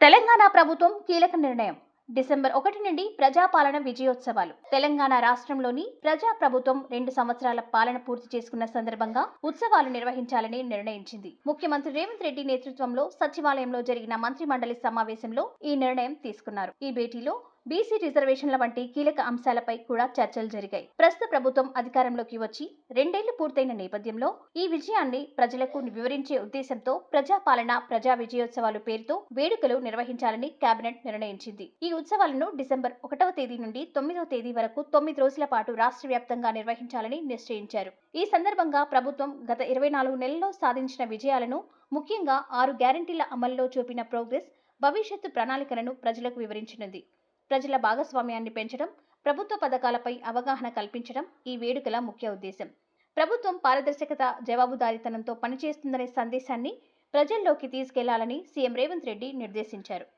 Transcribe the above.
తెలంగాణ ప్రభుత్వం కీలక నిర్ణయం. డిసెంబర్ 1 నుండి ప్రజాపాలన విజయోత్సవాలు. తెలంగాణ రాష్ట్రంలోని ప్రజా ప్రభుత్వం 2 సంవత్సరాల పాలన పూర్తి చేసుకున్న సందర్భంగా ఉత్సవాలు నిర్వహించాలని నిర్ణయించింది. ముఖ్యమంత్రి రేవంత్ రెడ్డి నేతృత్వంలో సచివాలయంలో జరిగిన మంత్రి మండలి సమావేశంలో ఈ నిర్ణయం తీసుకున్నారు. ఈ భేటీలో బీసీ రిజర్వేషన్ల వంటి కీలక అంశాలపై కూడా చర్చలు జరిగాయి. ప్రస్తుత ప్రభుత్వం అధికారంలోకి వచ్చి 2 ఏళ్లు పూర్తయిన నేపథ్యంలో ఈ విజయాన్ని ప్రజలకు వివరించే ఉద్దేశంతో ప్రజాపాలన ప్రజా విజయోత్సవాలు పేరుతో వేడుకలు నిర్వహించాలని కేబినెట్ నిర్ణయించింది. ఈ ఉత్సవాలను డిసెంబర్ 1వ తేదీ నుండి 9వ తేదీ వరకు 9 రోజుల పాటు రాష్ట్ర వ్యాప్తంగా నిర్వహించాలని నిశ్చయించారు. ఈ సందర్భంగా ప్రభుత్వం గత 24 నెలల్లో సాధించిన విజయాలను, ముఖ్యంగా 6 గ్యారంటీల అమలులో చూపిన ప్రోగ్రెస్, భవిష్యత్తు ప్రణాళికలను ప్రజలకు వివరించనుంది. ప్రజల భాగస్వామ్యాన్ని పెంచడం, ప్రభుత్వ పథకాలపై అవగాహన కల్పించడం ఈ వేడుకల ముఖ్య ఉద్దేశం. ప్రభుత్వం పారదర్శకత, జవాబుదారీతనంతో పనిచేస్తుందనే సందేశాన్ని ప్రజల్లోకి తీసుకెళ్లాలని సీఎం రేవంత్ రెడ్డి నిర్దేశించారు.